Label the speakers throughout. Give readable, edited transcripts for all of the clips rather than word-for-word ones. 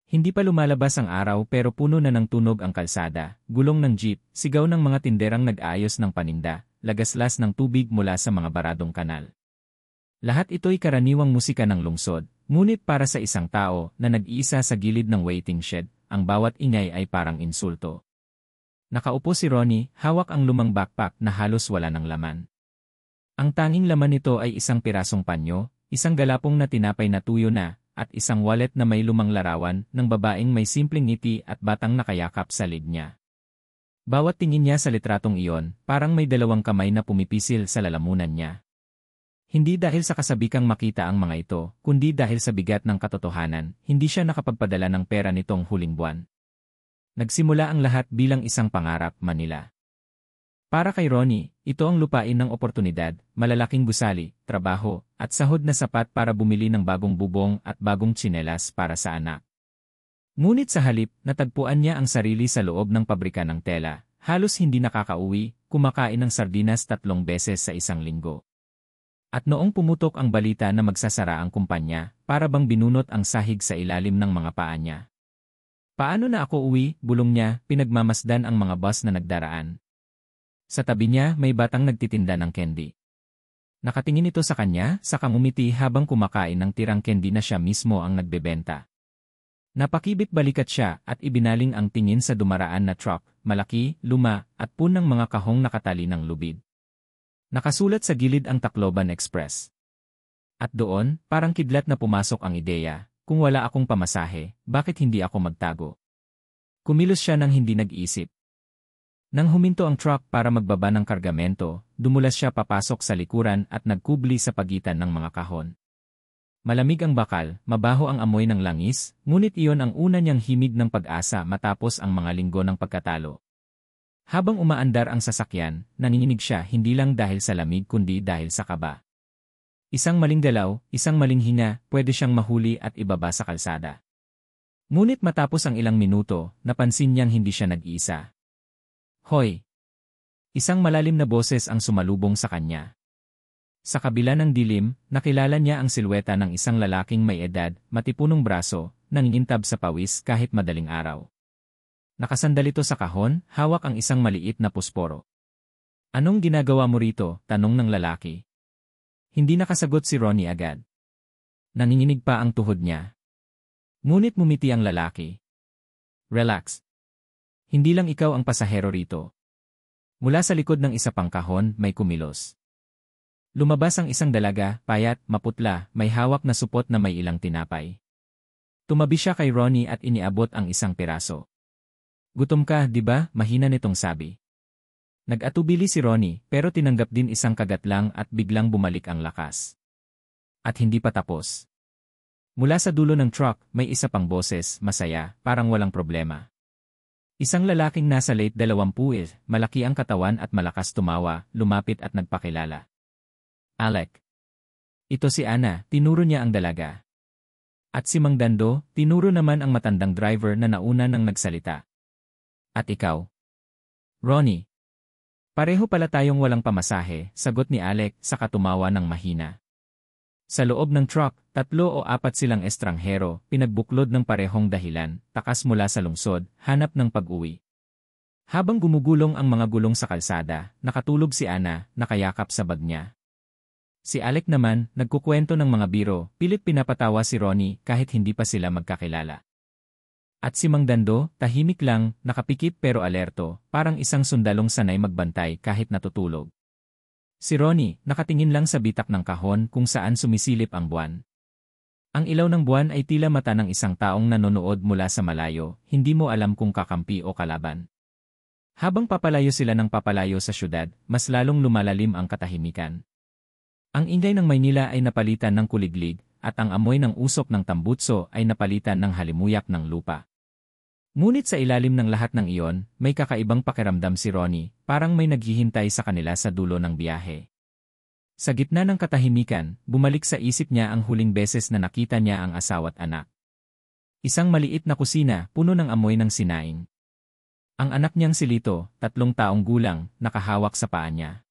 Speaker 1: Hindi pa lumalabas ang araw pero puno na ng tunog ang kalsada, gulong ng jeep, sigaw ng mga tinderang nag-aayos ng paninda, lagaslas ng tubig mula sa mga baradong kanal. Lahat ito'y karaniwang musika ng lungsod, ngunit para sa isang tao na nag-iisa sa gilid ng waiting shed, ang bawat ingay ay parang insulto. Nakaupo si Ronnie, hawak ang lumang backpack na halos wala ng laman. Ang tanging laman nito ay isang pirasong panyo, isang galapong na tinapay na tuyo na, at isang wallet na may lumang larawan ng babaeng may simpleng ngiti at batang nakayakap sa lid niya. Bawat tingin niya sa litratong iyon, parang may dalawang kamay na pumipisil sa lalamunan niya. Hindi dahil sa kasabikang makita ang mga ito, kundi dahil sa bigat ng katotohanan, hindi siya nakapagpadala ng pera nitong huling buwan. Nagsimula ang lahat bilang isang pangarap, Manila. Para kay Ronnie, ito ang lupain ng oportunidad, malalaking gusali, trabaho, at sahod na sapat para bumili ng bagong bubong at bagong tsinelas para sa anak. Ngunit sa halip, natagpuan niya ang sarili sa loob ng pabrika ng tela, halos hindi nakakauwi, kumakain ng sardinas 3 beses sa isang linggo. At noong pumutok ang balita na magsasara ang kumpanya, para bang binunot ang sahig sa ilalim ng mga paa niya. Paano na ako uwi, bulong niya, pinagmamasdan ang mga bus na nagdaraan. Sa tabi niya may batang nagtitinda ng candy. Nakatingin ito sa kanya, saka ngumiti habang kumakain ng tirang candy na siya mismo ang nagbebenta. Napakibit balikat siya at ibinaling ang tingin sa dumaraan na truck, malaki, luma, at punang mga kahong nakatali ng lubid. Nakasulat sa gilid ang Tacloban Express. At doon, parang kidlat na pumasok ang ideya, kung wala akong pamasahe, bakit hindi ako magtago? Kumilos siya nang hindi nag-isip. Nang huminto ang truck para magbaba ng kargamento, dumulas siya papasok sa likuran at nagkubli sa pagitan ng mga kahon. Malamig ang bakal, mabaho ang amoy ng langis, ngunit iyon ang una niyang himig ng pag-asa matapos ang mga linggo ng pagkatalo. Habang umaandar ang sasakyan, nanginginig siya hindi lang dahil sa lamig kundi dahil sa kaba. Isang maling galaw, isang maling hinga, pwede siyang mahuli at ibaba sa kalsada. Ngunit matapos ang ilang minuto, napansin niyang hindi siya nag-iisa. Hoy! Isang malalim na boses ang sumalubong sa kanya. Sa kabila ng dilim, nakilala niya ang silweta ng isang lalaking may edad, matipunong braso, nangingintab sa pawis kahit madaling araw. Nakasandal ito sa kahon, hawak ang isang maliit na pusporo. Anong ginagawa mo rito? Tanong ng lalaki. Hindi nakasagot si Ronnie agad. Nanginginig pa ang tuhod niya. Ngunit mumiti ang lalaki. Relax. Hindi lang ikaw ang pasahero rito. Mula sa likod ng isa pang kahon, may kumilos. Lumabas ang isang dalaga, payat, maputla, may hawak na supot na may ilang tinapay. Tumabi siya kay Ronnie at iniabot ang isang piraso. Gutom ka, di ba? Mahina nitong sabi. Nag-atubili si Ronnie, pero tinanggap din isang kagat lang at biglang bumalik ang lakas. At hindi pa tapos. Mula sa dulo ng truck, may isa pang boses, masaya, parang walang problema. Isang lalaking nasa late 20, malaki ang katawan at malakas tumawa, lumapit at nagpakilala. Alec. Ito si Ana, tinuro niya ang dalaga. At si Mang Dando, tinuro naman ang matandang driver na nauna nang nagsalita. At ikaw? Ronnie. Pareho pala tayong walang pamasahe, sagot ni Alec, saka tumawa ng mahina. Sa loob ng truck, 3 o 4 silang estranghero, pinagbuklod ng parehong dahilan, takas mula sa lungsod, hanap ng pag-uwi. Habang gumugulong ang mga gulong sa kalsada, nakatulog si Ana, nakayakap sa bag niya. Si Alec naman, nagkukwento ng mga biro, pilit pinapatawa si Ronnie kahit hindi pa sila magkakilala. At si Mang Dando, tahimik lang, nakapikit pero alerto, parang isang sundalong sanay magbantay kahit natutulog. Si Ronnie, nakatingin lang sa bitak ng kahon kung saan sumisilip ang buwan. Ang ilaw ng buwan ay tila mata ng isang taong nanonood mula sa malayo, hindi mo alam kung kakampi o kalaban. Habang papalayo sila ng papalayo sa syudad, mas lalong lumalalim ang katahimikan. Ang ingay ng Maynila ay napalitan ng kuliglig, at ang amoy ng usok ng tambutso ay napalitan ng halimuyak ng lupa. Ngunit sa ilalim ng lahat ng iyon, may kakaibang pakiramdam si Ronnie, parang may naghihintay sa kanila sa dulo ng biyahe. Sa gitna ng katahimikan, bumalik sa isip niya ang huling beses na nakita niya ang asawa't anak. Isang maliit na kusina, puno ng amoy ng sinaing. Ang anak niyang si Lito, 3 taong gulang, nakahawak sa paa niya.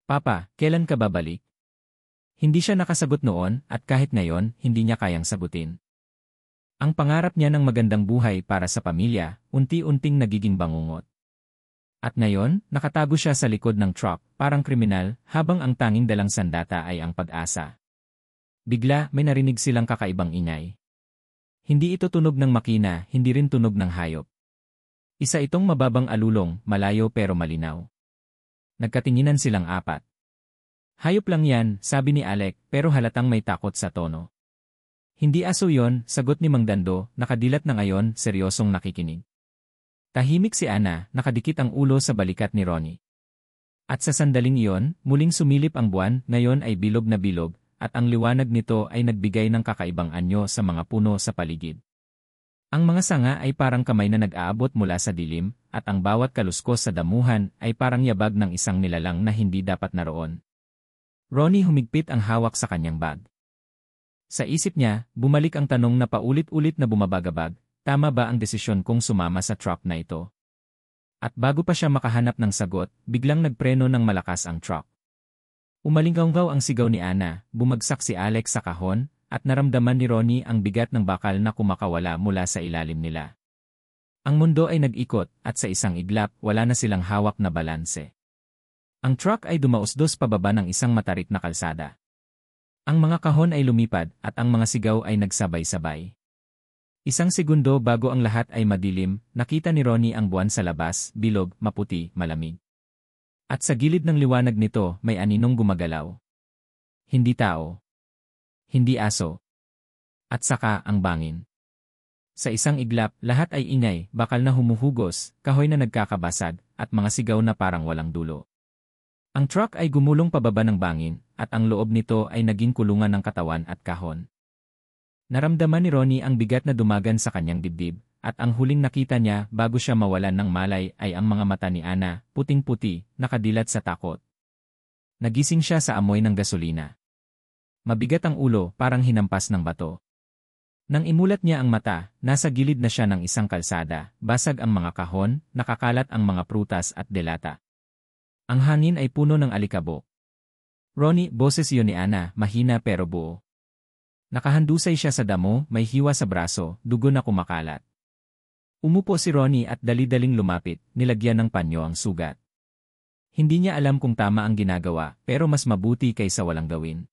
Speaker 1: Papa, kailan ka babalik? Hindi siya nakasagot noon, at kahit ngayon, hindi niya kayang sagutin. Ang pangarap niya ng magandang buhay para sa pamilya, unti-unting nagiging bangungot. At ngayon, nakatago siya sa likod ng truck, parang kriminal, habang ang tanging dalang sandata ay ang pag-asa. Bigla, may narinig silang kakaibang ingay. Hindi ito tunog ng makina, hindi rin tunog ng hayop. Isa itong mababang alulong, malayo pero malinaw. Nagkatinginan silang apat. Hayop lang yan, sabi ni Alec, pero halatang may takot sa tono. Hindi aso yon, sagot ni Mang Dando, nakadilat na ngayon, seryosong nakikinig. Tahimik si Ana, nakadikit ang ulo sa balikat ni Ronnie. At sa sandaling iyon, muling sumilip ang buwan, ngayon ay bilog na bilog, at ang liwanag nito ay nagbigay ng kakaibang anyo sa mga puno sa paligid. Ang mga sanga ay parang kamay na nag-aabot mula sa dilim, at ang bawat kaluskos sa damuhan ay parang yabag ng isang nilalang na hindi dapat naroon. Ronnie humigpit ang hawak sa kanyang bag. Sa isip niya, bumalik ang tanong na paulit-ulit na bumabagabag, tama ba ang desisyon kong sumama sa truck na ito? At bago pa siya makahanap ng sagot, biglang nagpreno ng malakas ang truck. Umalinggaw ang sigaw ni Ana, bumagsak si Alex sa kahon, at naramdaman ni Ronnie ang bigat ng bakal na kumakawala mula sa ilalim nila. Ang mundo ay nag-ikot, at sa isang iglap, wala na silang hawak na balanse. Ang truck ay dumausdos pababa ng isang matarik na kalsada. Ang mga kahon ay lumipad, at ang mga sigaw ay nagsabay-sabay. Isang segundo bago ang lahat ay madilim, nakita ni Ronnie ang buwan sa labas, bilog, maputi, malamig. At sa gilid ng liwanag nito, may aninong gumagalaw. Hindi tao. Hindi aso. At saka ang bangin. Sa isang iglap, lahat ay ingay, bakal na humuhugos, kahoy na nagkakabasag, at mga sigaw na parang walang dulo. Ang truck ay gumulong pababa ng bangin, at ang loob nito ay naging kulungan ng katawan at kahon. Naramdaman ni Ronnie ang bigat na dumagan sa kanyang dibdib, at ang huling nakita niya bago siya mawalan ng malay ay ang mga mata ni Ana, puting-puti, nakadilat sa takot. Nagising siya sa amoy ng gasolina. Mabigat ang ulo, parang hinampas ng bato. Nang imulat niya ang mata, nasa gilid na siya ng isang kalsada, basag ang mga kahon, nakakalat ang mga prutas at delata. Ang hangin ay puno ng alikabok. Ronnie, boses yun ni Ana, mahina pero buo. Nakahandusay siya sa damo, may hiwa sa braso, dugo na kumakalat. Umupo si Ronnie at dali-daling lumapit, nilagyan ng panyo ang sugat. Hindi niya alam kung tama ang ginagawa, pero mas mabuti kaysa walang gawin.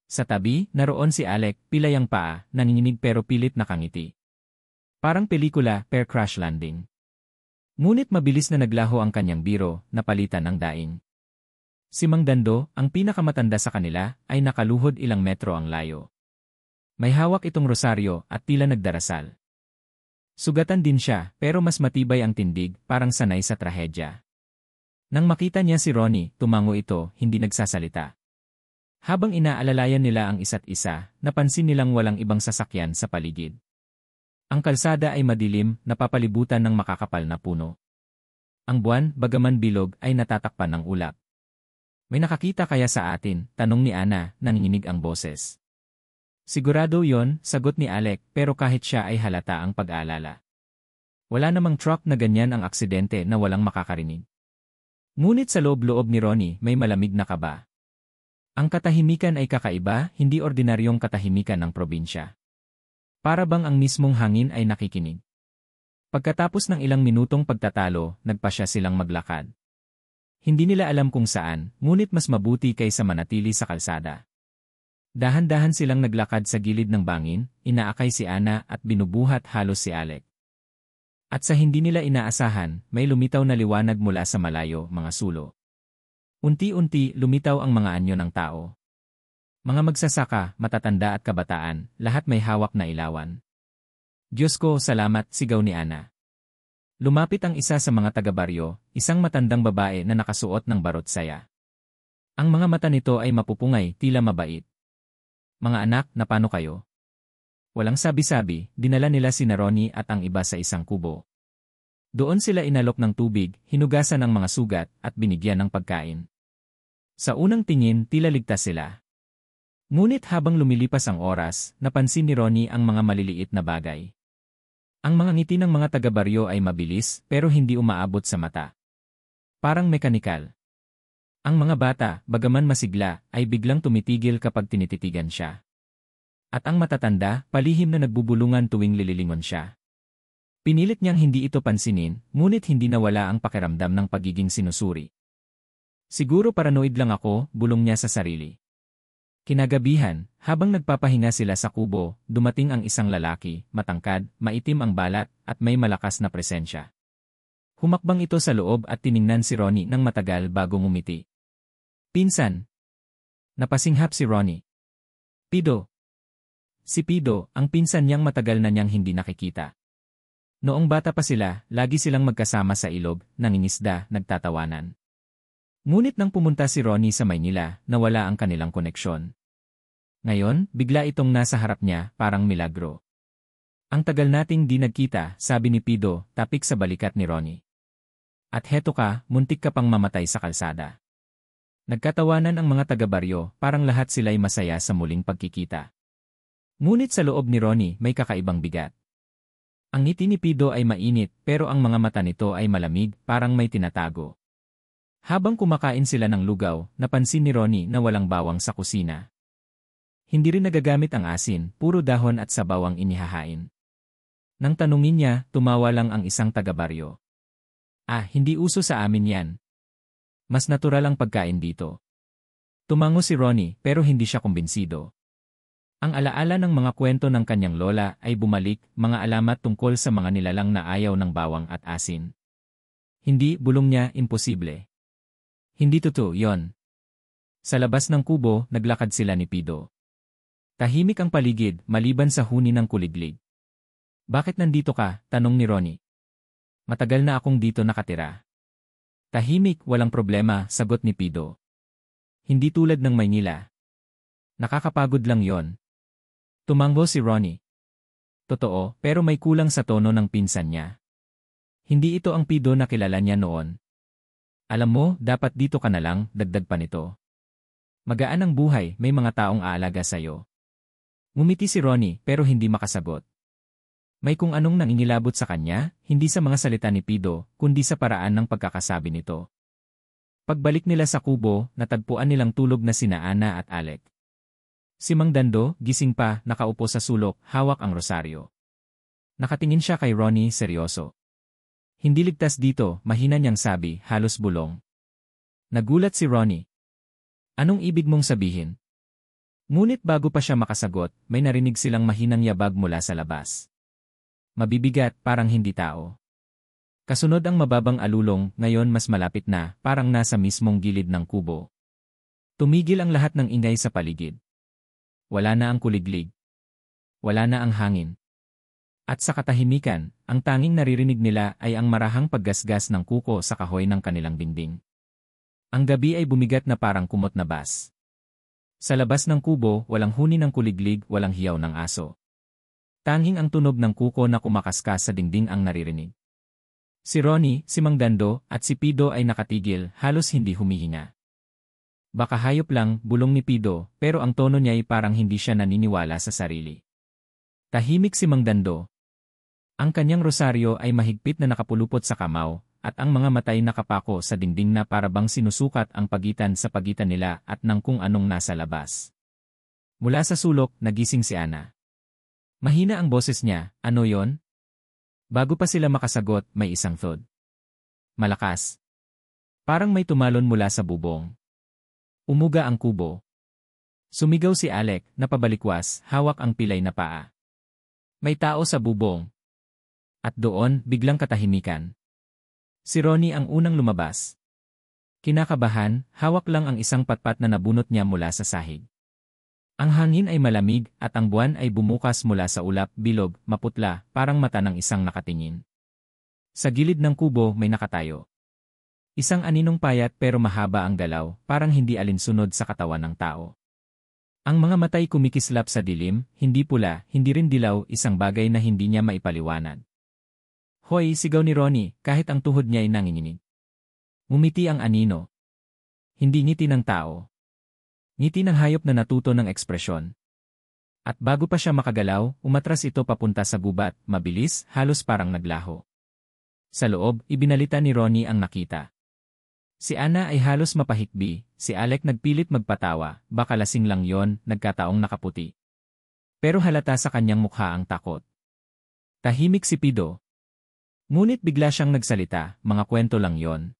Speaker 1: Sa tabi, naroon si Alec, pilay ang paa, nanginginig pero pilit nakangiti. Parang pelikula, per crash landing. Ngunit mabilis na naglaho ang kanyang biro, napalitan ng daing. Si Mang Dando, ang pinakamatanda sa kanila, ay nakaluhod ilang metro ang layo. May hawak itong rosaryo at tila nagdarasal. Sugatan din siya, pero mas matibay ang tindig, parang sanay sa trahedya. Nang makita niya si Ronnie, tumango ito, hindi nagsasalita. Habang inaalalayan nila ang isa't isa, napansin nilang walang ibang sasakyan sa paligid. Ang kalsada ay madilim, napapalibutan ng makakapal na puno. Ang buwan, bagaman bilog, ay natatakpan ng ulap. May nakakita kaya sa atin? Tanong ni Ana, nanginginig ang boses. Sigurado yon, sagot ni Alec, pero kahit siya ay halata ang pag-aalala. Wala namang truck na ganyan ang aksidente na walang makakarinig. Ngunit sa loob-loob ni Ronnie, may malamig na kaba. Ang katahimikan ay kakaiba, hindi ordinaryong katahimikan ng probinsya. Para bang ang mismong hangin ay nakikinig. Pagkatapos ng ilang minutong pagtatalo, nagpasya silang maglakad. Hindi nila alam kung saan, ngunit mas mabuti kaysa manatili sa kalsada. Dahan-dahan silang naglakad sa gilid ng bangin, inaakay si Ana at binubuhat halos si Alec. At sa hindi nila inaasahan, may lumitaw na liwanag mula sa malayo, mga sulo. Unti-unti, lumitaw ang mga anyo ng tao. Mga magsasaka, matatanda at kabataan, lahat may hawak na ilawan. Diyos ko, salamat, sigaw ni Ana. Lumapit ang isa sa mga taga-baryo, isang matandang babae na nakasuot ng barot saya. Ang mga mata nito ay mapupungay, tila mabait. Mga anak, napano kayo? Walang sabi-sabi, dinala nila si Ronnie at ang iba sa isang kubo. Doon sila inalok ng tubig, hinugasan ang mga sugat, at binigyan ng pagkain. Sa unang tingin, tila ligtas sila. Ngunit habang lumilipas ang oras, napansin ni Ronnie ang mga maliliit na bagay. Ang mga ngiti ng mga taga-baryo ay mabilis, pero hindi umaabot sa mata. Parang mekanikal. Ang mga bata, bagaman masigla, ay biglang tumitigil kapag tinititigan siya. At ang matatanda, palihim na nagbubulungan tuwing lililingon siya. Pinilit niyang hindi ito pansinin, ngunit hindi nawala ang pakiramdam ng pagiging sinusuri. Siguro paranoid lang ako, bulong niya sa sarili. Kinagabihan, habang nagpapahinga sila sa kubo, dumating ang isang lalaki, matangkad, maitim ang balat, at may malakas na presensya. Humakbang ito sa loob at tiningnan si Ronnie ng matagal bago ngumiti. Pinsan! Napasinghap si Ronnie. Pido! Si Pido, ang pinsan niyang matagal na niyang hindi nakikita. Noong bata pa sila, lagi silang magkasama sa ilog, nangingisda, nagtatawanan. Ngunit nang pumunta si Ronnie sa Maynila, nawala ang kanilang koneksyon. Ngayon, bigla itong nasa harap niya, parang milagro. Ang tagal nating di nagkita, sabi ni Pido, tapik sa balikat ni Ronnie. At heto ka, muntik ka pang mamatay sa kalsada. Nagkatawanan ang mga taga-baryo, parang lahat sila'y masaya sa muling pagkikita. Ngunit sa loob ni Ronnie may kakaibang bigat. Ang ngiti ni Pido ay mainit, pero ang mga mata nito ay malamig, parang may tinatago. Habang kumakain sila ng lugaw, napansin ni Ronnie na walang bawang sa kusina. Hindi rin nagagamit ang asin, puro dahon at sabaw ang inihahain. Nang tanungin niya, tumawa lang ang isang taga-baryo. Hindi uso sa amin yan. Mas natural ang pagkain dito. Tumango si Ronnie, pero hindi siya kumbinsido. Ang alaala ng mga kwento ng kanyang lola ay bumalik, mga alamat tungkol sa mga nilalang na ayaw ng bawang at asin. Hindi, bulong niya, imposible. Hindi totoo yon. Sa labas ng kubo, naglakad sila ni Pido. Tahimik ang paligid, maliban sa huni ng kuliglig. Bakit nandito ka? Tanong ni Ronnie. Matagal na akong dito nakatira. Tahimik, walang problema, sagot ni Pido. Hindi tulad ng Maynila. Nakakapagod lang yon. Tumango si Ronnie. Totoo, pero may kulang sa tono ng pinsan niya. Hindi ito ang Pido na kilala niya noon. Alam mo, dapat dito ka na lang, dagdag pa nito. Magaan ang buhay, may mga taong aalaga sa'yo. Ngumiti si Ronnie, pero hindi makasagot. May kung anong nangingilabot sa kanya, hindi sa mga salita ni Pido, kundi sa paraan ng pagkakasabi nito. Pagbalik nila sa kubo, natagpuan nilang tulog na sina Ana at Alec. Si Mang Dando, gising pa, nakaupo sa sulok, hawak ang rosaryo. Nakatingin siya kay Ronnie, seryoso. Hindi ligtas dito, mahina niyang sabi, halos bulong. Nagulat si Ronnie. Anong ibig mong sabihin? Ngunit bago pa siya makasagot, may narinig silang mahinang yabag mula sa labas. Mabibigat, parang hindi tao. Kasunod ang mababang alulong, ngayon mas malapit na, parang nasa mismong gilid ng kubo. Tumigil ang lahat ng ingay sa paligid. Wala na ang kuliglig. Wala na ang hangin. At sa katahimikan, ang tanging naririnig nila ay ang marahang paggasgas ng kuko sa kahoy ng kanilang dingding. Ang gabi ay bumigat na parang kumot na bas. Sa labas ng kubo, walang huni ng kuliglig, walang hiyaw ng aso. Tanging ang tunog ng kuko na kumakaskas sa dingding ang naririnig. Si Ronnie, si Mang Dando, at si Pido ay nakatigil, halos hindi humihinga. Baka hayop lang, bulong ni Pido, pero ang tono niya ay parang hindi siya naniniwala sa sarili. Tahimik si Mang Dando. Ang kanyang rosaryo ay mahigpit na nakapulupot sa kamao, at ang mga matay nakapako sa dingding na parabang sinusukat ang pagitan sa pagitan nila at ng kung anong nasa labas. Mula sa sulok, nagising si Ana. Mahina ang boses niya, ano yon? Bago pa sila makasagot, may isang thud. Malakas. Parang may tumalon mula sa bubong. Umuga ang kubo. Sumigaw si Alec, napabalikwas, hawak ang pilay na paa. May tao sa bubong. At doon, biglang katahimikan. Si Ronnie ang unang lumabas. Kinakabahan, hawak lang ang isang patpat na nabunot niya mula sa sahig. Ang hangin ay malamig at ang buwan ay bumukas mula sa ulap, bilog, maputla, parang mata ng isang nakatingin. Sa gilid ng kubo may nakatayo. Isang aninong payat pero mahaba ang galaw, parang hindi alinsunod sa katawan ng tao. Ang mga matay kumikislap sa dilim, hindi pula, hindi rin dilaw, isang bagay na hindi niya maipaliwanag. Hoy, sigaw ni Ronnie, kahit ang tuhod niya ay nanginginig. Ngumiti ang anino. Hindi ngiti ng tao. Ngiti ng hayop na natuto ng ekspresyon. At bago pa siya makagalaw, umatras ito papunta sa gubat, mabilis, halos parang naglaho. Sa loob, ibinalita ni Ronnie ang nakita. Si Ana ay halos mapahikbi, si Alec nagpilit magpatawa, baka lasing lang yon, nagkataong nakaputi. Pero halata sa kanyang mukha ang takot. Tahimik si Pido. Ngunit bigla siyang nagsalita, mga kwento lang yon.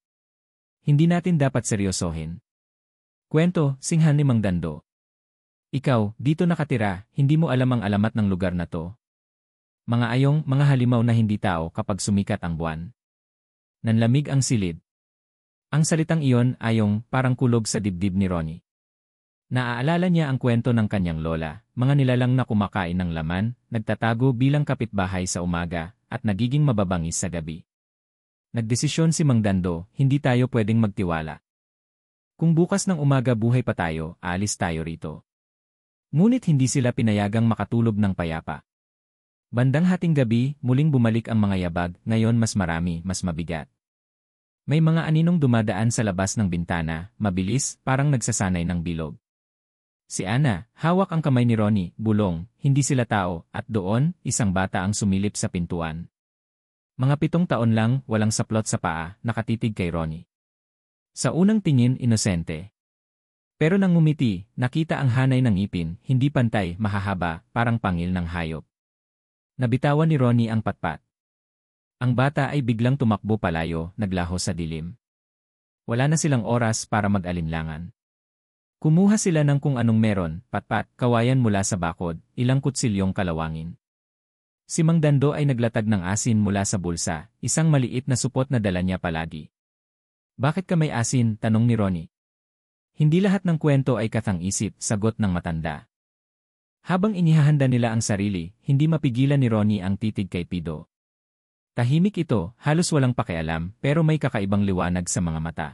Speaker 1: Hindi natin dapat seryosohin. Kwento, singhan ni Mang Dando. Ikaw, dito nakatira, hindi mo alam ang alamat ng lugar na to. Mga ayong, mga halimaw na hindi tao kapag sumikat ang buwan. Nanlamig ang silid. Ang salitang iyon, ayong, parang kulog sa dibdib ni Ronnie. Naaalala niya ang kwento ng kanyang lola, mga nilalang na kumakain ng laman, nagtatago bilang kapitbahay sa umaga, at nagiging mababangis sa gabi. Nagdesisyon si Mang Dando, hindi tayo pwedeng magtiwala. Kung bukas ng umaga buhay pa tayo, aalis tayo rito. Ngunit hindi sila pinayagang makatulog ng payapa. Bandang hating gabi, muling bumalik ang mga yabag, ngayon mas marami, mas mabigat. May mga aninong dumadaan sa labas ng bintana, mabilis, parang nagsasanay ng bilog. Si Ana, hawak ang kamay ni Ronnie, bulong, hindi sila tao, at doon, isang bata ang sumilip sa pintuan. Mga 7 taon lang, walang saplot sa paa, nakatitig kay Ronnie. Sa unang tingin, inosente. Pero nang ngumiti, nakita ang hanay ng ngipin, hindi pantay, mahahaba, parang pangil ng hayop. Nabitawan ni Ronnie ang patpat. Ang bata ay biglang tumakbo palayo, naglaho sa dilim. Wala na silang oras para mag-alinlangan. Kumuha sila ng kung anong meron, patpat, kawayan mula sa bakod, ilang kutsilyong kalawangin. Si Mang Dando ay naglatag ng asin mula sa bulsa, isang maliit na supot na dala niya palagi. Bakit ka may asin? Tanong ni Ronnie. Hindi lahat ng kwento ay kathang-isip, sagot ng matanda. Habang inihahanda nila ang sarili, hindi mapigilan ni Ronnie ang titig kay Pido. Tahimik ito, halos walang pakialam, pero may kakaibang liwanag sa mga mata.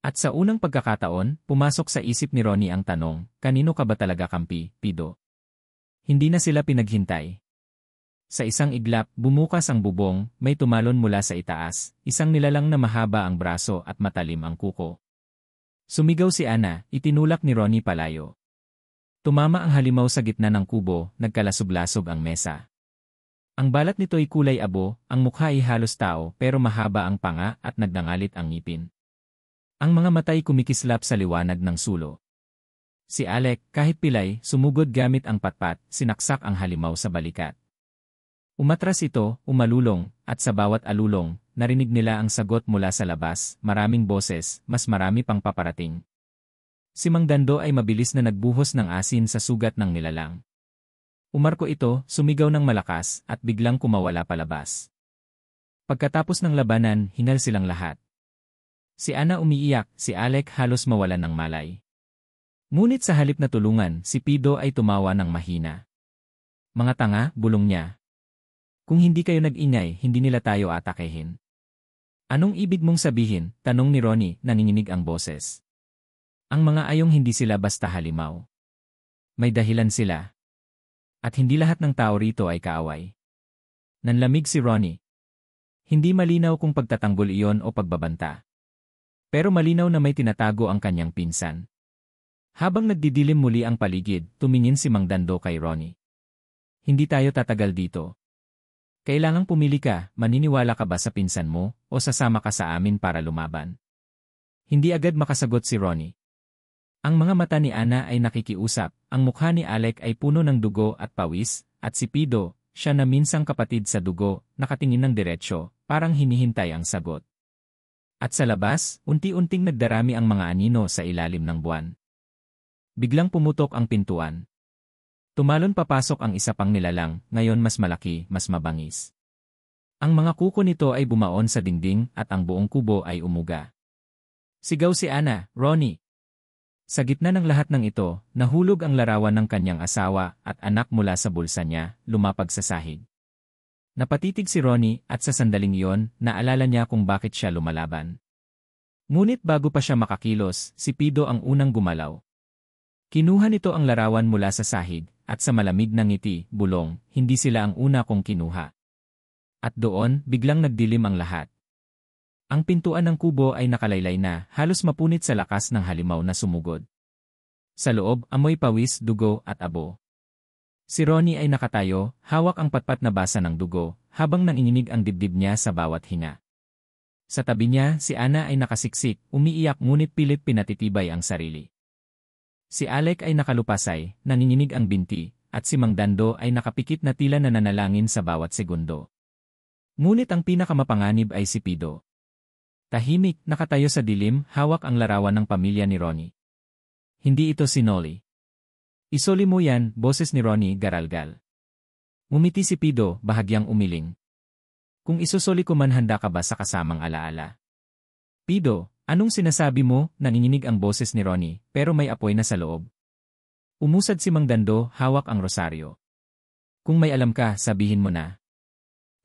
Speaker 1: At sa unang pagkakataon, pumasok sa isip ni Ronnie ang tanong, kanino ka ba talaga kampi, Pido? Hindi na sila pinaghintay. Sa isang iglap, bumukas ang bubong, may tumalon mula sa itaas, isang nilalang na mahaba ang braso at matalim ang kuko. Sumigaw si Ana, itinulak ni Ronnie palayo. Tumama ang halimaw sa gitna ng kubo, nagkalasog-lasog ang mesa. Ang balat nito'y kulay abo, ang mukha ay halos tao pero mahaba ang panga at nagdangalit ang ngipin. Ang mga matay kumikislap sa liwanag ng sulo. Si Alec, kahit pilay, sumugod gamit ang patpat, sinaksak ang halimaw sa balikat. Umatras ito, umalulong, at sa bawat alulong, narinig nila ang sagot mula sa labas, maraming boses, mas marami pang paparating. Si Mang Dando ay mabilis na nagbuhos ng asin sa sugat ng nilalang. Umarko ito, sumigaw ng malakas, at biglang kumawala palabas. Pagkatapos ng labanan, hingal silang lahat. Si Ana umiiyak, si Alec halos mawalan ng malay. Ngunit sa halip na tulungan, si Pido ay tumawa ng mahina. Mga tanga, bulong niya. Kung hindi kayo nag-ingay, hindi nila tayo atakehin. Anong ibig mong sabihin? Tanong ni Ronnie, nanginginig ang boses. Ang mga ayong hindi sila basta halimaw. May dahilan sila. At hindi lahat ng tao rito ay kaaway. Nanlamig si Ronnie. Hindi malinaw kung pagtatanggol iyon o pagbabanta. Pero malinaw na may tinatago ang kanyang pinsan. Habang nagdidilim muli ang paligid, tumingin si Mang Dando kay Ronnie. Hindi tayo tatagal dito. Kailangang pumili ka, maniniwala ka ba sa pinsan mo, o sasama ka sa amin para lumaban? Hindi agad makasagot si Ronnie. Ang mga mata ni Ana ay nakikiusap, ang mukha ni Alec ay puno ng dugo at pawis, at si Pido, siya na minsang kapatid sa dugo, nakatingin ng diretsyo, parang hinihintay ang sagot. At sa labas, unti-unting nagdarami ang mga anino sa ilalim ng buwan. Biglang pumutok ang pintuan. Tumalon papasok ang isa pang nilalang, ngayon mas malaki, mas mabangis. Ang mga kuko nito ay bumaon sa dingding at ang buong kubo ay umuga. Sigaw si Ana, Ronnie. Sa gitna ng lahat ng ito, nahulog ang larawan ng kanyang asawa at anak mula sa bulsa niya, lumapag sa sahig. Napatitig si Ronnie at sa sandaling iyon, naalala niya kung bakit siya lumalaban. Ngunit bago pa siya makakilos, si Pido ang unang gumalaw. Kinuha nito ang larawan mula sa sahig, at sa malamig na ngiti, bulong, hindi sila ang una kong kinuha. At doon, biglang nagdilim ang lahat. Ang pintuan ng kubo ay nakalaylay na, halos mapunit sa lakas ng halimaw na sumugod. Sa loob, amoy pawis, dugo, at abo. Si Ronnie ay nakatayo, hawak ang patpat na basa ng dugo, habang nanginginig ang dibdib niya sa bawat hinga. Sa tabi niya, si Ana ay nakasiksik, umiiyak ngunit pilit pinatitibay ang sarili. Si Alec ay nakalupasay, nanginginig ang binti, at si Mang Dando ay nakapikit na tila nananalangin sa bawat segundo. Ngunit ang pinakamapanganib ay si Pido. Tahimik, nakatayo sa dilim, hawak ang larawan ng pamilya ni Ronnie. Hindi ito sinoli. Isoli mo yan, boses ni Ronnie garalgal. Umiti si Pido, bahagyang umiling. Kung isusoli ko man, handa ka ba sa kasamang alaala? Pido, anong sinasabi mo? Nanginginig ang boses ni Ronnie, pero may apoy na sa loob. Umusad si Mang Dando, hawak ang rosaryo. Kung may alam ka, sabihin mo na.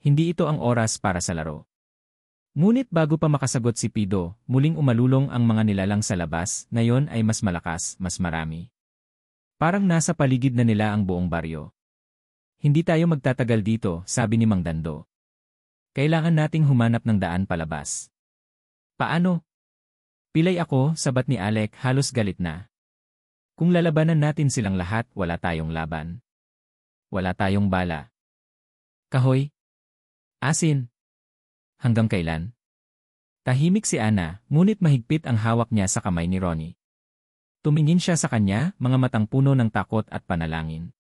Speaker 1: Hindi ito ang oras para sa laro. Ngunit bago pa makasagot si Pido, muling umalulong ang mga nilalang sa labas, ngayon ay mas malakas, mas marami. Parang nasa paligid na nila ang buong baryo. Hindi tayo magtatagal dito, sabi ni Mang Dando. Kailangan nating humanap ng daan palabas. Paano? Pilay ako, sabat ni Alec, halos galit na. Kung lalabanan natin silang lahat, wala tayong laban. Wala tayong bala. Kahoy? Asin? Hanggang kailan? Tahimik si Ana, ngunit mahigpit ang hawak niya sa kamay ni Ronnie. Tumingin siya sa kanya, mga matang puno ng takot at panalangin.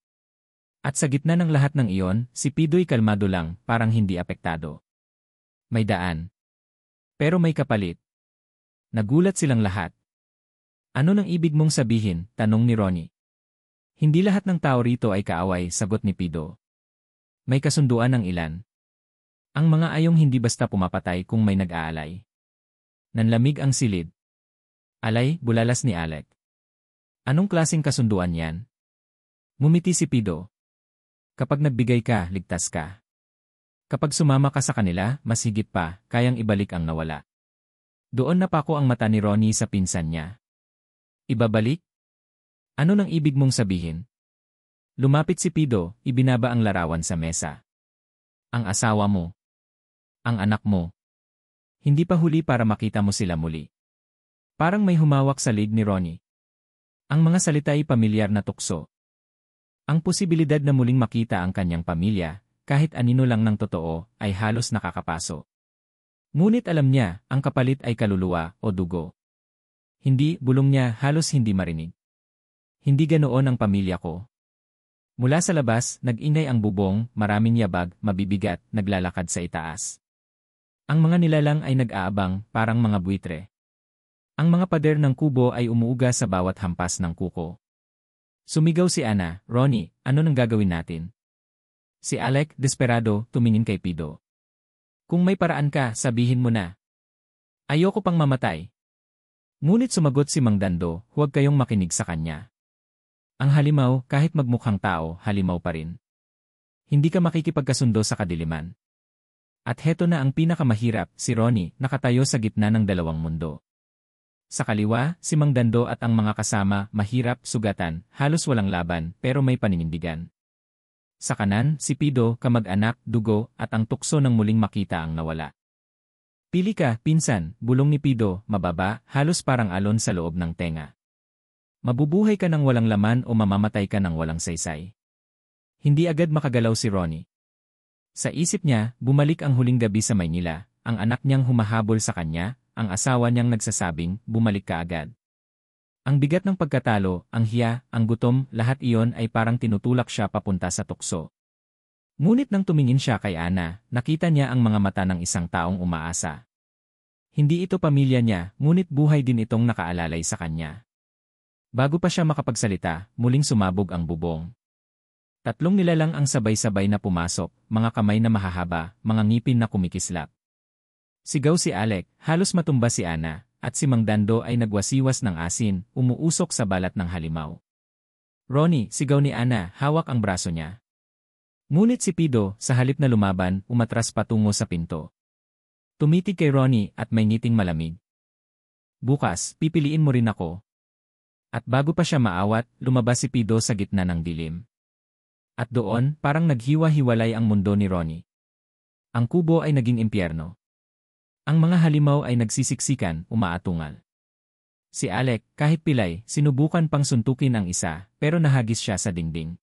Speaker 1: At sa gitna ng lahat ng iyon, si Pido'y kalmado lang, parang hindi apektado. May daan. Pero may kapalit. Nagulat silang lahat. Ano nang ibig mong sabihin? Tanong ni Ronnie. Hindi lahat ng tao rito ay kaaway, sagot ni Pido. May kasunduan ng ilan. Ang mga ayong hindi basta pumapatay kung may nag-aalay. Nanlamig ang silid. Alay, bulalas ni Alec. Anong klaseng kasunduan yan? Ngumiti si Pido. Kapag nagbigay ka, ligtas ka. Kapag sumama ka sa kanila, mas higit pa, kayang ibalik ang nawala. Doon napako ang mata ni Ronnie sa pinsan niya. Ibabalik? Ano nang ibig mong sabihin? Lumapit si Pido, ibinaba ang larawan sa mesa. Ang asawa mo. Ang anak mo. Hindi pa huli para makita mo sila muli. Parang may humawak sa leg ni Ronnie. Ang mga salita ay pamilyar na tukso. Ang posibilidad na muling makita ang kanyang pamilya, kahit anino lang ng totoo, ay halos nakakapaso. Ngunit alam niya, ang kapalit ay kaluluwa o dugo. Hindi, bulong niya, halos hindi marinig. Hindi ganoon ang pamilya ko. Mula sa labas, nag-ingay ang bubong, maraming yabag, mabibigat, naglalakad sa itaas. Ang mga nilalang ay nag-aabang, parang mga buitre. Ang mga pader ng kubo ay umuuga sa bawat hampas ng kuko. Sumigaw si Ana, Ronnie, ano nang gagawin natin? Si Alec, desperado, tumingin kay Pido. Kung may paraan ka, sabihin mo na. Ayoko pang mamatay. Ngunit sumagot si Mang Dando, huwag kayong makinig sa kanya. Ang halimaw, kahit magmukhang tao, halimaw pa rin. Hindi ka makikipagkasundo sa kadiliman. At heto na ang pinakamahirap, si Ronnie, nakatayo sa gitna ng dalawang mundo. Sa kaliwa, si Mang Dando at ang mga kasama, mahirap, sugatan, halos walang laban, pero may paninindigan. Sa kanan, si Pido, kamag-anak, dugo, at ang tukso ng muling makita ang nawala. Pili ka, pinsan, bulong ni Pido, mababa, halos parang alon sa loob ng tenga. Mabubuhay ka ng walang laman o mamamatay ka ng walang saysay. Hindi agad makagalaw si Ronnie. Sa isip niya, bumalik ang huling gabi sa Maynila, ang anak niyang humahabol sa kanya, ang asawa niyang nagsasabing, bumalik ka agad. Ang bigat ng pagkatalo, ang hiya, ang gutom, lahat iyon ay parang tinutulak siya papunta sa tukso. Ngunit nang tumingin siya kay Ana, nakita niya ang mga mata ng isang taong umaasa. Hindi ito pamilya niya, ngunit buhay din itong nakaalalay sa kanya. Bago pa siya makapagsalita, muling sumabog ang bubong. Tatlong nilalang ang sabay-sabay na pumasok, mga kamay na mahahaba, mga ngipin na kumikislap. Sigaw si Alec, halos matumba si Ana, at si Mang Dando ay nagwasiwas ng asin, umuusok sa balat ng halimaw. Ronnie, sigaw ni Ana, hawak ang braso niya. Ngunit si Pido, sa halip na lumaban, umatras patungo sa pinto. Tumitig kay Ronnie at may ngiting malamig. Bukas, pipiliin mo rin ako. At bago pa siya maawat, lumabas si Pido sa gitna ng dilim. At doon, parang naghiwa-hiwalay ang mundo ni Ronnie. Ang kubo ay naging impyerno. Ang mga halimaw ay nagsisiksikan, umaatungal. Si Alec, kahit pilay, sinubukan pang suntukin ang isa, pero nahagis siya sa dingding.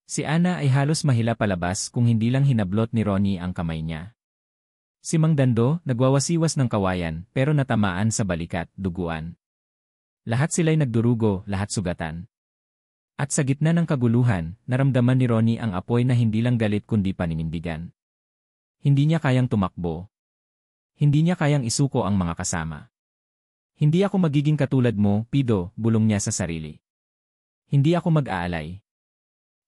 Speaker 1: Si Ana ay halos mahila palabas kung hindi lang hinablot ni Ronnie ang kamay niya. Si Mang Dando, nagwawasiwas ng kawayan, pero natamaan sa balikat, duguan. Lahat sila'y nagdurugo, lahat sugatan. At sa gitna ng kaguluhan, naramdaman ni Ronnie ang apoy na hindi lang galit kundi paninindigan. Hindi niya kayang tumakbo. Hindi niya kayang isuko ang mga kasama. Hindi ako magiging katulad mo, Pido, bulong niya sa sarili. Hindi ako mag-aalay.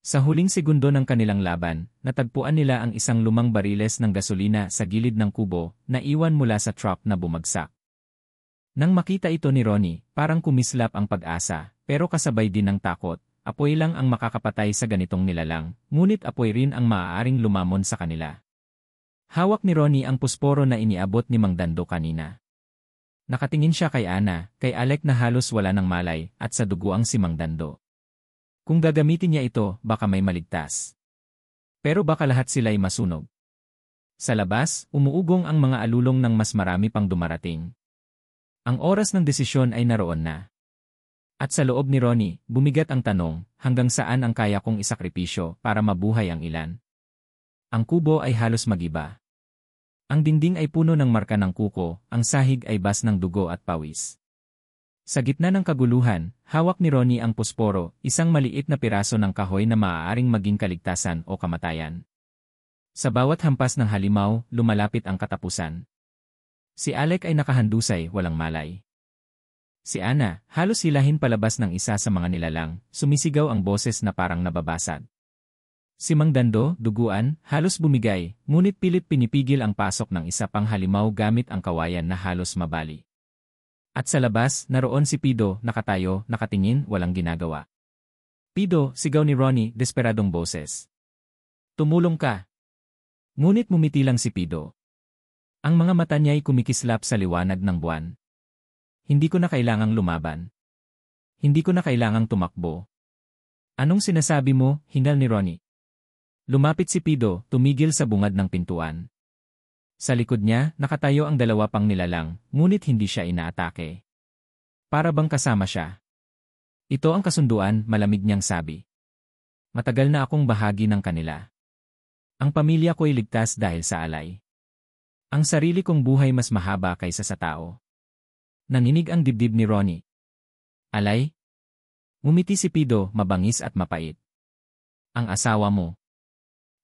Speaker 1: Sa huling segundo ng kanilang laban, natagpuan nila ang isang lumang bariles ng gasolina sa gilid ng kubo na iwan mula sa truck na bumagsak. Nang makita ito ni Ronnie, parang kumislap ang pag-asa, pero kasabay din ng takot. Apoy lang ang makakapatay sa ganitong nilalang, ngunit apoy rin ang maaaring lumamon sa kanila. Hawak ni Ronnie ang pusporo na iniabot ni Mang Dando kanina. Nakatingin siya kay Ana, kay Alec na halos wala ng malay, at sa duguang si Mang Dando. Kung gagamitin niya ito, baka may maligtas. Pero baka lahat sila'y masunog. Sa labas, umuugong ang mga alulong ng mas marami pang dumarating. Ang oras ng desisyon ay naroon na. At sa loob ni Ronnie, bumigat ang tanong, hanggang saan ang kaya kong isakripisyo para mabuhay ang ilan? Ang kubo ay halos magiba. Ang dingding ay puno ng marka ng kuko, ang sahig ay bas ng dugo at pawis. Sa gitna ng kaguluhan, hawak ni Ronnie ang pusporo, isang maliit na piraso ng kahoy na maaaring maging kaligtasan o kamatayan. Sa bawat hampas ng halimaw, lumalapit ang katapusan. Si Alec ay nakahandusay, walang malay. Si Ana, halos hilahin palabas ng isa sa mga nilalang, sumisigaw ang boses na parang nababasag. Si Mang Dando, duguan, halos bumigay, ngunit pilit pinipigil ang pasok ng isa pang halimaw gamit ang kawayan na halos mabali. At sa labas, naroon si Pido, nakatayo, nakatingin, walang ginagawa. Pido, sigaw ni Ronnie, desperadong boses. Tumulong ka. Ngunit mumiti lang si Pido. Ang mga mata niya'y kumikislap sa liwanag ng buwan. Hindi ko na kailangang lumaban. Hindi ko na kailangang tumakbo. Anong sinasabi mo, hingal ni Ronnie? Lumapit si Pido, tumigil sa bungad ng pintuan. Sa likod niya, nakatayo ang dalawa pang nilalang, ngunit hindi siya inaatake. Para bang kasama siya? Ito ang kasunduan, malamig niyang sabi. Matagal na akong bahagi ng kanila. Ang pamilya ko'y ligtas dahil sa alay. Ang sarili kong buhay mas mahaba kaysa sa tao. Nanginig ang dibdib ni Ronnie. Alay? Ngumiti si Pido, mabangis at mapait. Ang asawa mo.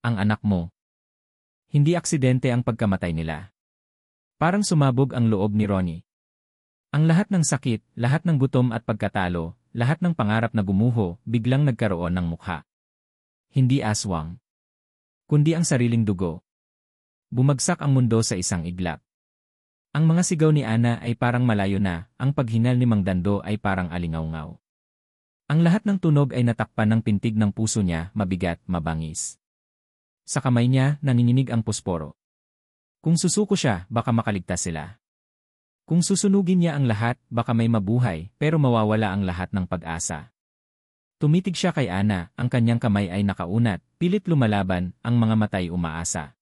Speaker 1: Ang anak mo. Hindi aksidente ang pagkamatay nila. Parang sumabog ang loob ni Ronnie. Ang lahat ng sakit, lahat ng gutom at pagkatalo, lahat ng pangarap na gumuho, biglang nagkaroon ng mukha. Hindi aswang. Kundi ang sariling dugo. Bumagsak ang mundo sa isang iglap. Ang mga sigaw ni Ana ay parang malayo na, ang paghinal ni Mang Dando ay parang alingaw-ngaw. Ang lahat ng tunog ay natakpan ng pintig ng puso niya, mabigat, mabangis. Sa kamay niya, nanginginig ang pusporo. Kung susuko siya, baka makaligtas sila. Kung susunugin niya ang lahat, baka may mabuhay, pero mawawala ang lahat ng pag-asa. Tumitig siya kay Ana, ang kanyang kamay ay nakaunat, pilit lumalaban, ang mga matay umaasa.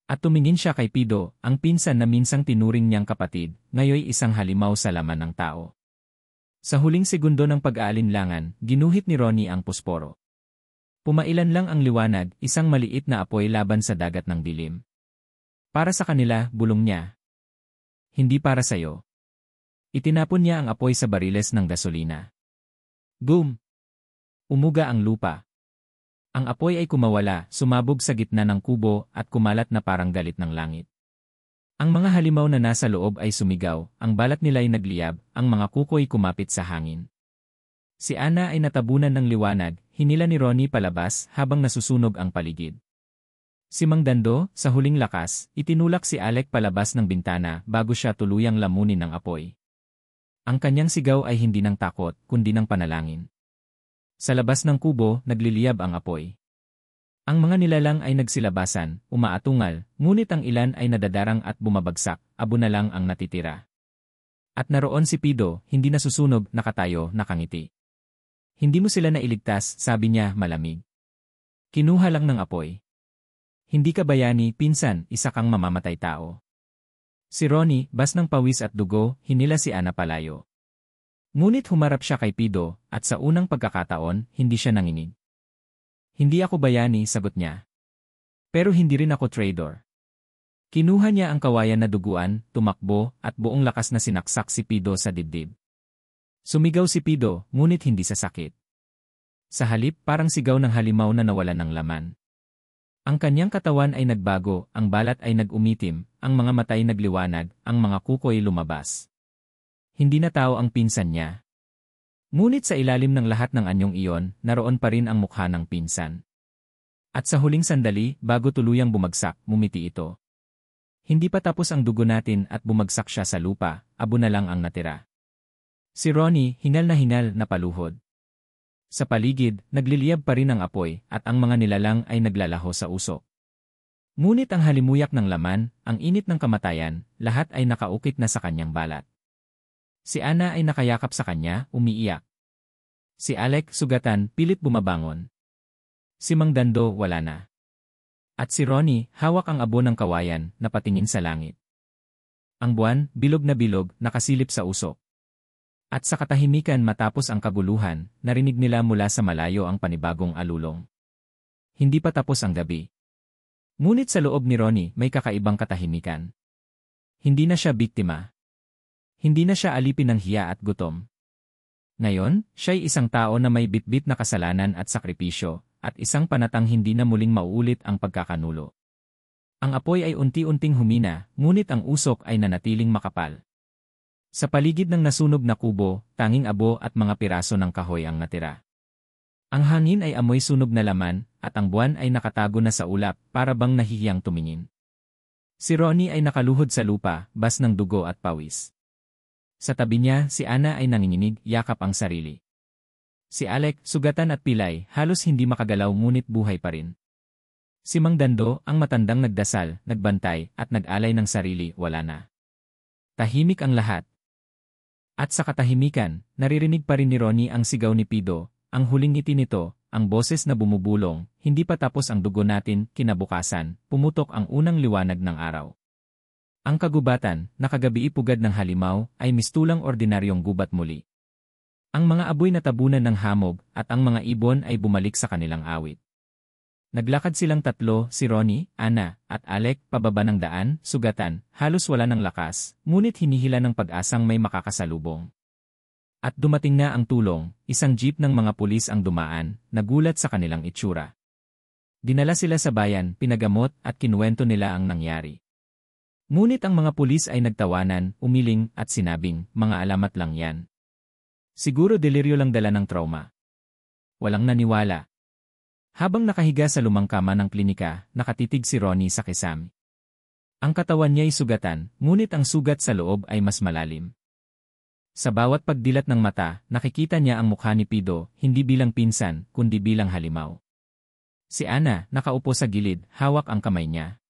Speaker 1: At tumingin siya kay Pido, ang pinsan na minsang tinuring niyang kapatid, ngayoy isang halimaw sa laman ng tao. Sa huling segundo ng pag-aalinlangan, ginuhit ni Ronnie ang pusporo. Pumailan lang ang liwanag, isang maliit na apoy laban sa dagat ng dilim. Para sa kanila, bulong niya. Hindi para sa'yo. Itinapon niya ang apoy sa bariles ng gasolina. Boom! Umuga ang lupa. Ang apoy ay kumawala, sumabog sa gitna ng kubo at kumalat na parang galit ng langit. Ang mga halimaw na nasa loob ay sumigaw, ang balat nila'y nagliyab, ang mga kuko'y kumapit sa hangin. Si Ana ay natabunan ng liwanag, hinila ni Ronnie palabas habang nasusunog ang paligid. Si Mang Dando, sa huling lakas, itinulak si Alec palabas ng bintana bago siya tuluyang lamunin ng apoy. Ang kanyang sigaw ay hindi ng takot, kundi ng panalangin. Sa labas ng kubo, nagliliyab ang apoy. Ang mga nilalang ay nagsilabasan, umaatungal, ngunit ang ilan ay nadadarang at bumabagsak, abo na lang ang natitira. At naroon si Pido, hindi nasusunog, nakatayo, nakangiti. Hindi mo sila nailigtas, sabi niya, malamig. Kinuha lang ng apoy. Hindi ka bayani, pinsan, isa kang mamamatay tao. Si Ronnie, bas ng pawis at dugo, hinila si Ana palayo. Ngunit humarap siya kay Pido, at sa unang pagkakataon, hindi siya nanginig. Hindi ako bayani, sagot niya. Pero hindi rin ako traitor. Kinuha niya ang kawayan na duguan, tumakbo, at buong lakas na sinaksak si Pido sa dibdib. Sumigaw si Pido, ngunit hindi sa sakit. Sa halip parang sigaw ng halimaw na nawalan ng laman. Ang kanyang katawan ay nagbago, ang balat ay nag-umitim, ang mga mata ay nagliwanag, ang mga kuko ay lumabas. Hindi na tao ang pinsan niya. Ngunit sa ilalim ng lahat ng anyong iyon, naroon pa rin ang mukha ng pinsan. At sa huling sandali, bago tuluyang bumagsak, mumiti ito. Hindi pa tapos ang dugo natin at bumagsak siya sa lupa, abo na lang ang natira. Si Ronnie, hingal na paluhod. Sa paligid, nagliliyab pa rin ang apoy at ang mga nilalang ay naglalaho sa usok. Ngunit ang halimuyak ng laman, ang init ng kamatayan, lahat ay nakaukit na sa kanyang balat. Si Ana ay nakayakap sa kanya, umiiyak. Si Alec, sugatan, pilit bumabangon. Si Mang Dando, wala na. At si Ronnie, hawak ang abo ng kawayan, napatingin sa langit. Ang buwan, bilog, nakasilip sa usok. At sa katahimikan matapos ang kaguluhan, narinig nila mula sa malayo ang panibagong alulong. Hindi pa tapos ang gabi. Ngunit sa loob ni Ronnie may kakaibang katahimikan. Hindi na siya biktima. Hindi na siya alipin ng hiya at gutom. Ngayon, siya'y isang tao na may bitbit na kasalanan at sakripisyo, at isang panatang hindi na muling mauulit ang pagkakanulo. Ang apoy ay unti-unting humina, ngunit ang usok ay nanatiling makapal. Sa paligid ng nasunog na kubo, tanging abo at mga piraso ng kahoy ang natira. Ang hangin ay amoy sunog na laman, at ang buwan ay nakatago na sa ulap, para bang nahihiyang tumingin. Si Ronnie ay nakaluhod sa lupa, bas ng dugo at pawis. Sa tabi niya, si Ana ay nanginginig, yakap ang sarili. Si Alec, sugatan at pilay, halos hindi makagalaw ngunit buhay pa rin. Si Mang Dando, ang matandang nagdasal, nagbantay, at nag-alay ng sarili, wala na. Tahimik ang lahat. At sa katahimikan, naririnig pa rin ni Ronnie ang sigaw ni Pido, ang huling ngiti nito, ang boses na bumubulong, hindi pa tapos ang dugo natin, kinabukasan, pumutok ang unang liwanag ng araw. Ang kagubatan, nakagabi pugad ng halimaw, ay mistulang ordinaryong gubat muli. Ang mga aboy na tabunan ng hamog, at ang mga ibon ay bumalik sa kanilang awit. Naglakad silang tatlo, si Ronnie, Ana, at Alec, pababa ng daan, sugatan, halos wala ng lakas, ngunit hinihila ng pag-asang may makakasalubong. At dumating na ang tulong, isang jeep ng mga pulis ang dumaan, nagulat sa kanilang itsura. Dinala sila sa bayan, pinagamot, at kinuwento nila ang nangyari. Ngunit ang mga pulis ay nagtawanan, umiling, at sinabing, mga alamat lang yan. Siguro deliryo lang dala ng trauma. Walang naniwala. Habang nakahiga sa lumang kama ng klinika, nakatitig si Ronnie sa kisame. Ang katawan niya ay sugatan, ngunit ang sugat sa loob ay mas malalim. Sa bawat pagdilat ng mata, nakikita niya ang mukha ni Pido, hindi bilang pinsan, kundi bilang halimaw. Si Ana, nakaupo sa gilid, hawak ang kamay niya.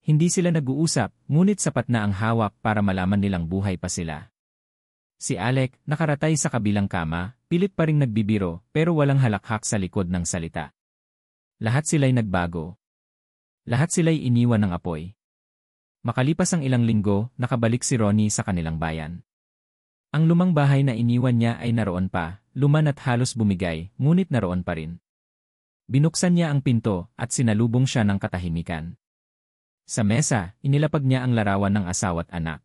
Speaker 1: Hindi sila nag-uusap, ngunit sapat na ang hawak para malaman nilang buhay pa sila. Si Alec, nakaratay sa kabilang kama, pilit pa ring nagbibiro, pero walang halakhak sa likod ng salita. Lahat sila'y nagbago. Lahat sila'y iniwan ng apoy. Makalipas ang ilang linggo, nakabalik si Ronnie sa kanilang bayan. Ang lumang bahay na iniwan niya ay naroon pa, luman at halos bumigay, ngunit naroon pa rin. Binuksan niya ang pinto at sinalubong siya ng katahimikan. Sa mesa, inilapag niya ang larawan ng asawa't anak.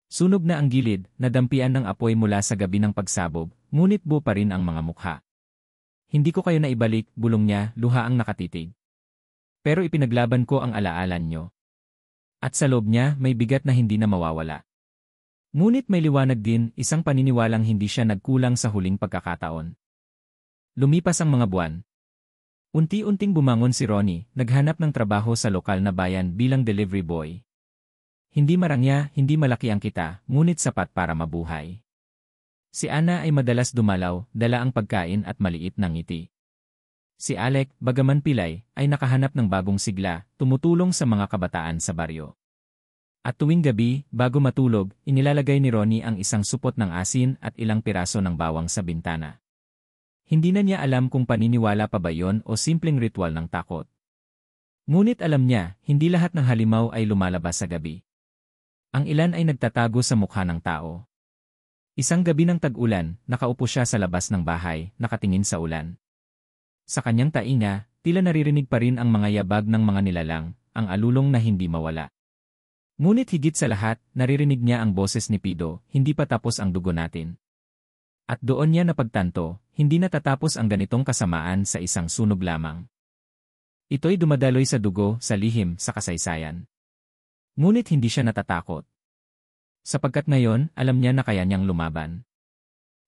Speaker 1: Sunog na ang gilid, nadampian ng apoy mula sa gabi ng pagsabog, ngunit buo pa rin ang mga mukha. Hindi ko kayo naibalik, bulong niya, luha ang nakatitig. Pero ipinaglaban ko ang alaalan nyo. At sa loob niya, may bigat na hindi na mawawala. Ngunit may liwanag din, isang paniniwalang hindi siya nagkulang sa huling pagkakataon. Lumipas ang mga buwan. Unti-unting bumangon si Ronnie, naghanap ng trabaho sa lokal na bayan bilang delivery boy. Hindi marangya, hindi malaki ang kita, ngunit sapat para mabuhay. Si Ana ay madalas dumalaw, dala ang pagkain at maliit na ngiti. Si Alec, bagaman pilay, ay nakahanap ng bagong sigla, tumutulong sa mga kabataan sa baryo. At tuwing gabi, bago matulog, inilalagay ni Ronnie ang isang supot ng asin at ilang piraso ng bawang sa bintana. Hindi na niya alam kung paniniwala pa ba yon o simpleng ritual ng takot. Ngunit alam niya, hindi lahat ng halimaw ay lumalabas sa gabi. Ang ilan ay nagtatago sa mukha ng tao. Isang gabi ng tag-ulan, nakaupo siya sa labas ng bahay, nakatingin sa ulan. Sa kanyang tainga, tila naririnig pa rin ang mga yabag ng mga nilalang, ang alulong na hindi mawala. Ngunit higit sa lahat, naririnig niya ang boses ni Pido, hindi pa tapos ang dugo natin. At doon niya napagtanto, hindi natatapos ang ganitong kasamaan sa isang sunog lamang. Ito'y dumadaloy sa dugo, sa lihim, sa kasaysayan. Ngunit hindi siya natatakot. Sapagkat ngayon, alam niya na kaya niyang lumaban.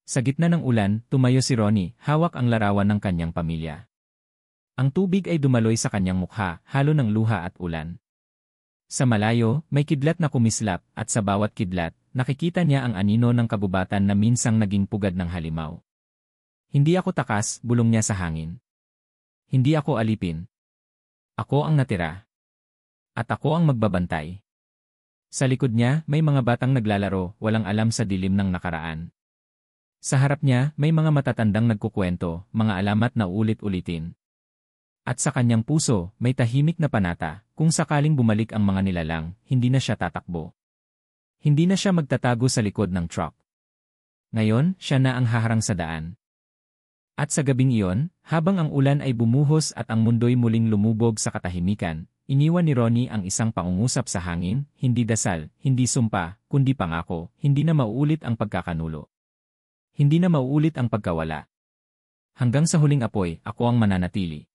Speaker 1: Sa gitna ng ulan, tumayo si Ronnie, hawak ang larawan ng kanyang pamilya. Ang tubig ay dumaloy sa kanyang mukha, halo ng luha at ulan. Sa malayo, may kidlat na kumislap, at sa bawat kidlat, nakikita niya ang anino ng kagubatan na minsang naging pugad ng halimaw. Hindi ako takas, bulong niya sa hangin. Hindi ako alipin. Ako ang natira. At ako ang magbabantay. Sa likod niya, may mga batang naglalaro, walang alam sa dilim ng nakaraan. Sa harap niya, may mga matatandang nagkukwento, mga alamat na ulit-ulitin. At sa kanyang puso, may tahimik na panata, kung sakaling bumalik ang mga nilalang, hindi na siya tatakbo. Hindi na siya magtatago sa likod ng truck. Ngayon, siya na ang haharang sa daan. At sa gabing iyon, habang ang ulan ay bumuhos at ang mundo'y muling lumubog sa katahimikan, iniwan ni Ronnie ang isang pangungusap sa hangin, hindi dasal, hindi sumpa, kundi pangako, hindi na mauulit ang pagkakanulo. Hindi na mauulit ang pagkawala. Hanggang sa huling apoy, ako ang mananatili.